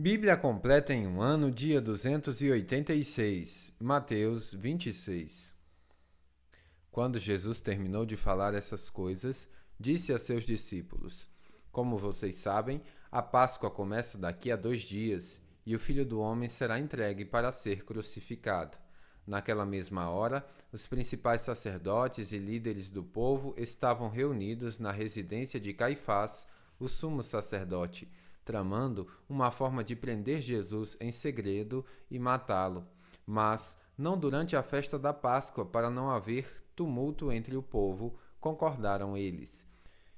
Bíblia completa em um ano, dia 286, Mateus 26. Quando Jesus terminou de falar essas coisas, disse a seus discípulos: Como vocês sabem, a Páscoa começa daqui a 2 dias, e o Filho do Homem será entregue para ser crucificado. Naquela mesma hora, os principais sacerdotes e líderes do povo estavam reunidos na residência de Caifás, o sumo sacerdote, tramando uma forma de prender Jesus em segredo e matá-lo, mas não durante a festa da Páscoa, para não haver tumulto entre o povo, concordaram eles.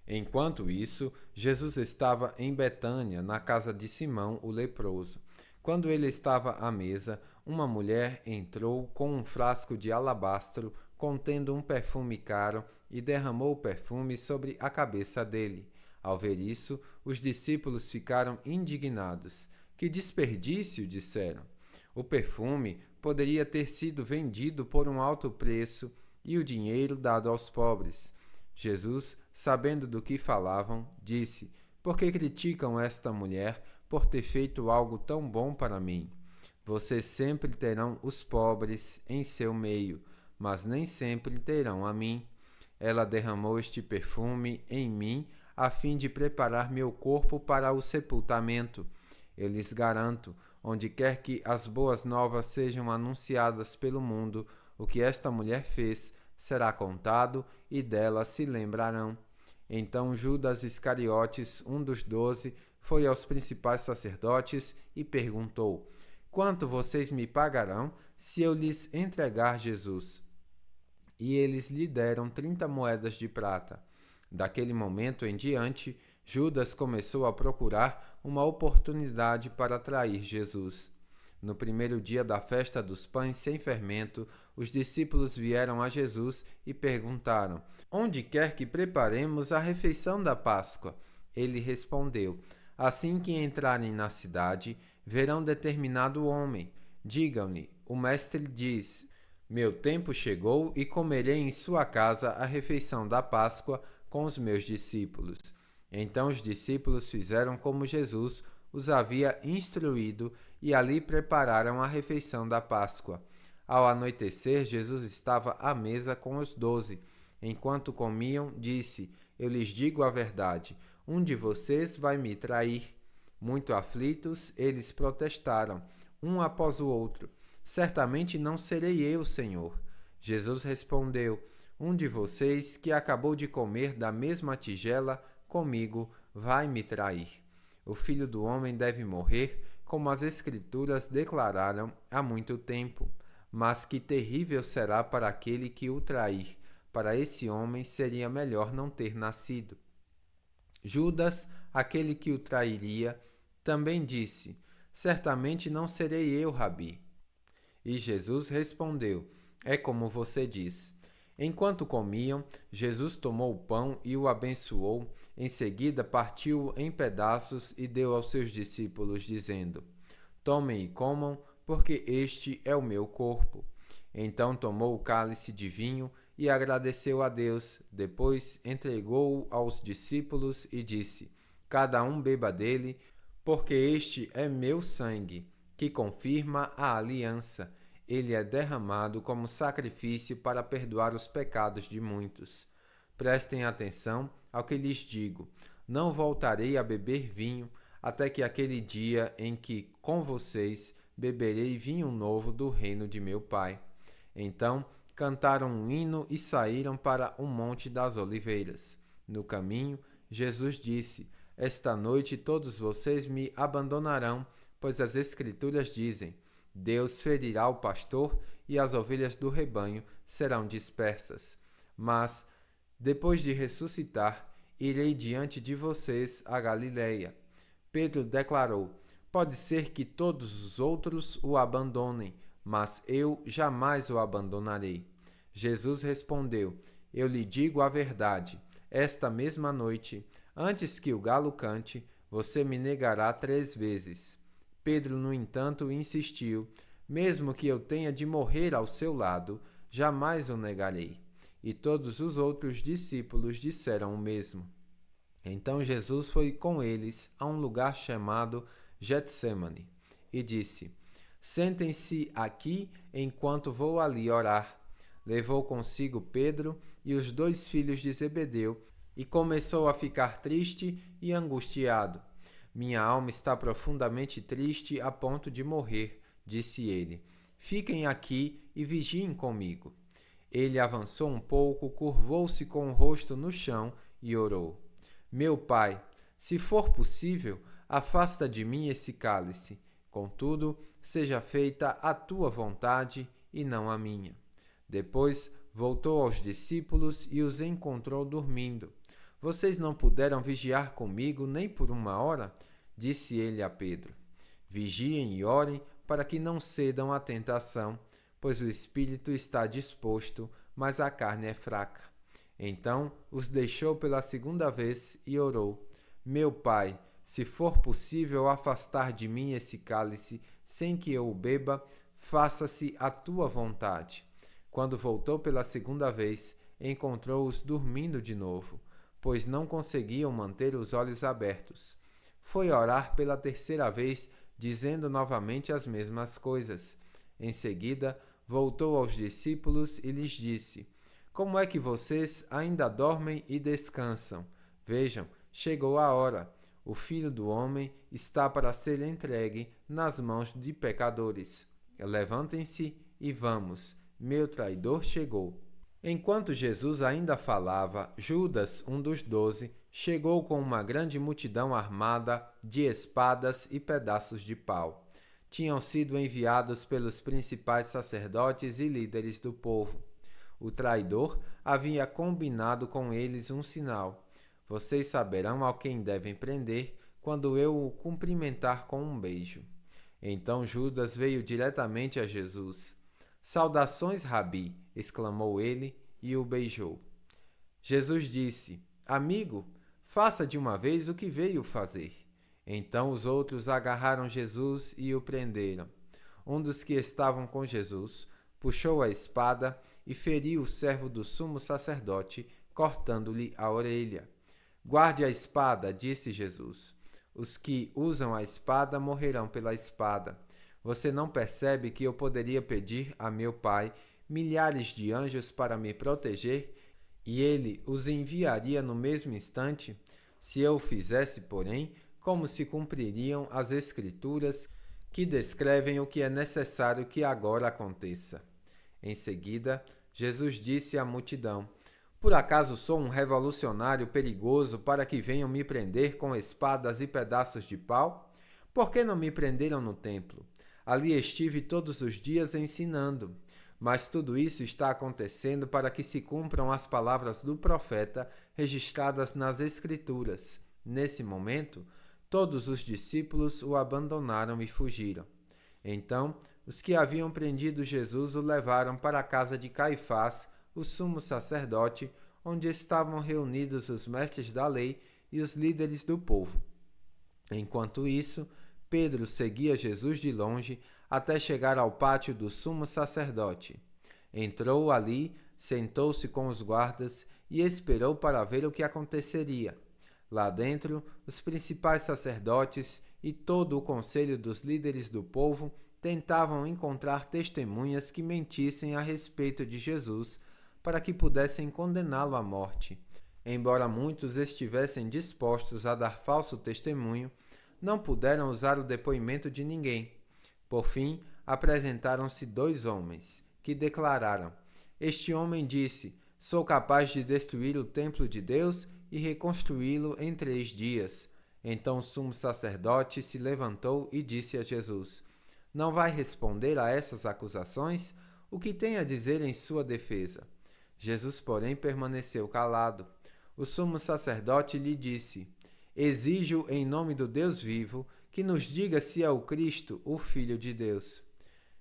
Enquanto isso, Jesus estava em Betânia, na casa de Simão, o leproso. Quando ele estava à mesa, uma mulher entrou com um frasco de alabastro contendo um perfume caro e derramou o perfume sobre a cabeça dele. Ao ver isso, os discípulos ficaram indignados. Que desperdício, disseram. O perfume poderia ter sido vendido por um alto preço e o dinheiro dado aos pobres. Jesus, sabendo do que falavam, disse: Por que criticam esta mulher por ter feito algo tão bom para mim? Vocês sempre terão os pobres em seu meio, mas nem sempre terão a mim. Ela derramou este perfume em mim a fim de preparar meu corpo para o sepultamento. Eu lhes garanto, onde quer que as boas novas sejam anunciadas pelo mundo, o que esta mulher fez será contado e dela se lembrarão. Então Judas Iscariotes, um dos 12, foi aos principais sacerdotes e perguntou: Quanto vocês me pagarão se eu lhes entregar Jesus? E eles lhe deram 30 moedas de prata. Daquele momento em diante, Judas começou a procurar uma oportunidade para trair Jesus. No primeiro dia da festa dos pães sem fermento, os discípulos vieram a Jesus e perguntaram: Onde quer que preparemos a refeição da Páscoa? Ele respondeu: Assim que entrarem na cidade, verão determinado homem. Digam-lhe: O mestre diz: Meu tempo chegou e comerei em sua casa a refeição da Páscoa com os meus discípulos. Então os discípulos fizeram como Jesus os havia instruído e ali prepararam a refeição da Páscoa. Ao anoitecer, Jesus estava à mesa com os 12. Enquanto comiam, disse: Eu lhes digo a verdade, um de vocês vai me trair. Muito aflitos, eles protestaram, um após o outro: Certamente não serei eu, Senhor. Jesus respondeu: Um de vocês que acabou de comer da mesma tigela comigo vai me trair. O Filho do Homem deve morrer, como as Escrituras declararam há muito tempo. Mas que terrível será para aquele que o trair. Para esse homem seria melhor não ter nascido. Judas, aquele que o trairia, também disse: Certamente não serei eu, Rabi. E Jesus respondeu: É como você diz. Enquanto comiam, Jesus tomou o pão e o abençoou. Em seguida, partiu-o em pedaços e deu aos seus discípulos, dizendo: Tomem e comam, porque este é o meu corpo. Então tomou o cálice de vinho e agradeceu a Deus. Depois entregou-o aos discípulos e disse: Cada um beba dele, porque este é meu sangue, que confirma a aliança. Ele é derramado como sacrifício para perdoar os pecados de muitos. Prestem atenção ao que lhes digo: não voltarei a beber vinho até que aquele dia em que com vocês beberei vinho novo do reino de meu Pai. Então cantaram um hino e saíram para o Monte das Oliveiras. No caminho, Jesus disse: Esta noite todos vocês me abandonarão, pois as Escrituras dizem: Deus ferirá o pastor e as ovelhas do rebanho serão dispersas. Mas, depois de ressuscitar, irei diante de vocês a Galileia. Pedro declarou: Pode ser que todos os outros o abandonem, mas eu jamais o abandonarei. Jesus respondeu: Eu lhe digo a verdade. Esta mesma noite, antes que o galo cante, você me negará 3 vezes. Pedro, no entanto, insistiu: Mesmo que eu tenha de morrer ao seu lado, jamais o negarei. E todos os outros discípulos disseram o mesmo. Então Jesus foi com eles a um lugar chamado Getsêmani, e disse: Sentem-se aqui enquanto vou ali orar. Levou consigo Pedro e os 2 filhos de Zebedeu e começou a ficar triste e angustiado. Minha alma está profundamente triste a ponto de morrer, disse ele. Fiquem aqui e vigiem comigo. Ele avançou um pouco, curvou-se com o rosto no chão e orou. Meu pai, se for possível, afasta de mim esse cálice. Contudo, seja feita a tua vontade e não a minha. Depois voltou aos discípulos e os encontrou dormindo. Vocês não puderam vigiar comigo nem por 1 hora? Disse ele a Pedro. Vigiem e orem para que não cedam à tentação, pois o espírito está disposto, mas a carne é fraca. Então os deixou pela 2ª vez e orou. Meu pai, se for possível afastar de mim esse cálice sem que eu o beba, faça-se a tua vontade. Quando voltou pela 2ª vez, encontrou-os dormindo de novo, pois não conseguiam manter os olhos abertos. Foi orar pela 3ª vez, dizendo novamente as mesmas coisas. Em seguida, voltou aos discípulos e lhes disse: Como é que vocês ainda dormem e descansam? Vejam, chegou a hora. O Filho do Homem está para ser entregue nas mãos de pecadores. Levantem-se e vamos. Meu traidor chegou. Enquanto Jesus ainda falava, Judas, um dos 12, chegou com uma grande multidão armada de espadas e pedaços de pau. Tinham sido enviados pelos principais sacerdotes e líderes do povo. O traidor havia combinado com eles um sinal. Vocês saberão a quem devem prender quando eu o cumprimentar com um beijo. Então Judas veio diretamente a Jesus. Saudações, Rabi! Exclamou ele e o beijou. Jesus disse: Amigo, faça de uma vez o que veio fazer. Então os outros agarraram Jesus e o prenderam. Um dos que estavam com Jesus puxou a espada e feriu o servo do sumo sacerdote, cortando-lhe a orelha. Guarde a espada, disse Jesus. Os que usam a espada morrerão pela espada. Você não percebe que eu poderia pedir a meu Pai milhares de anjos para me proteger e ele os enviaria no mesmo instante? Se eu o fizesse, porém, como se cumpririam as Escrituras que descrevem o que é necessário que agora aconteça? Em seguida, Jesus disse à multidão: Por acaso sou um revolucionário perigoso para que venham me prender com espadas e pedaços de pau? Por que não me prenderam no templo? Ali estive todos os dias ensinando. Mas tudo isso está acontecendo para que se cumpram as palavras do profeta registradas nas Escrituras. Nesse momento, todos os discípulos o abandonaram e fugiram. Então, os que haviam prendido Jesus o levaram para a casa de Caifás, o sumo sacerdote, onde estavam reunidos os mestres da lei e os líderes do povo. Enquanto isso, Pedro seguia Jesus de longe até chegar ao pátio do sumo sacerdote. Entrou ali, sentou-se com os guardas e esperou para ver o que aconteceria. Lá dentro, os principais sacerdotes e todo o conselho dos líderes do povo tentavam encontrar testemunhas que mentissem a respeito de Jesus, para que pudessem condená-lo à morte. Embora muitos estivessem dispostos a dar falso testemunho, não puderam usar o depoimento de ninguém. Por fim, apresentaram-se 2 homens, que declararam: Este homem disse: Sou capaz de destruir o templo de Deus e reconstruí-lo em 3 dias. Então o sumo sacerdote se levantou e disse a Jesus: Não vai responder a essas acusações? O que tem a dizer em sua defesa? Jesus, porém, permaneceu calado. O sumo sacerdote lhe disse: Exijo, em nome do Deus vivo, que nos diga se é o Cristo, o Filho de Deus.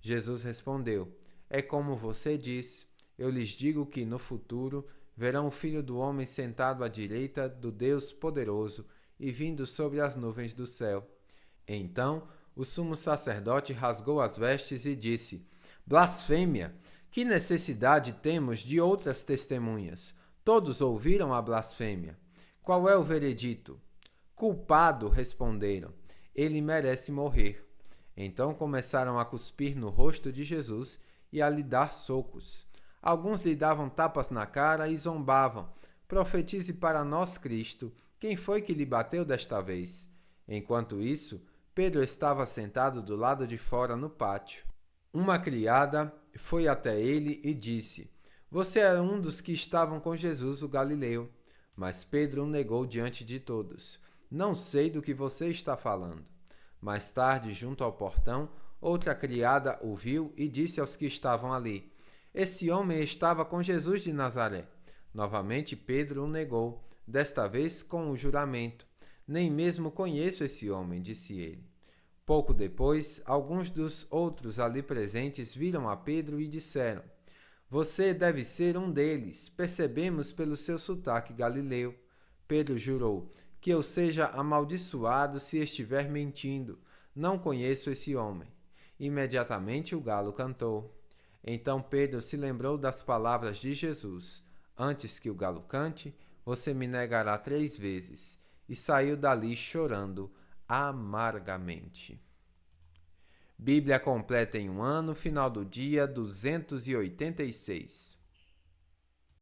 Jesus respondeu: É como você diz. Eu lhes digo que, no futuro, verão o Filho do Homem sentado à direita do Deus poderoso e vindo sobre as nuvens do céu. Então, o sumo sacerdote rasgou as vestes e disse: Blasfêmia! Que necessidade temos de outras testemunhas? Todos ouviram a blasfêmia. Qual é o veredito? Culpado, responderam. Ele merece morrer. Então começaram a cuspir no rosto de Jesus e a lhe dar socos. Alguns lhe davam tapas na cara e zombavam. Profetize para nós, Cristo, quem foi que lhe bateu desta vez? Enquanto isso, Pedro estava sentado do lado de fora no pátio. Uma criada foi até ele e disse: Você é um dos que estavam com Jesus, o Galileu. Mas Pedro o negou diante de todos. Não sei do que você está falando. Mais tarde, junto ao portão, outra criada o viu e disse aos que estavam ali: Esse homem estava com Jesus de Nazaré. Novamente Pedro o negou, desta vez com o juramento: Nem mesmo conheço esse homem, disse ele. Pouco depois, alguns dos outros ali presentes viram a Pedro e disseram: Você deve ser um deles, percebemos pelo seu sotaque galileu. Pedro jurou: Que eu seja amaldiçoado se estiver mentindo. Não conheço esse homem. Imediatamente o galo cantou. Então Pedro se lembrou das palavras de Jesus: Antes que o galo cante, você me negará 3 vezes. E saiu dali chorando amargamente. Bíblia completa em um ano, final do dia 286.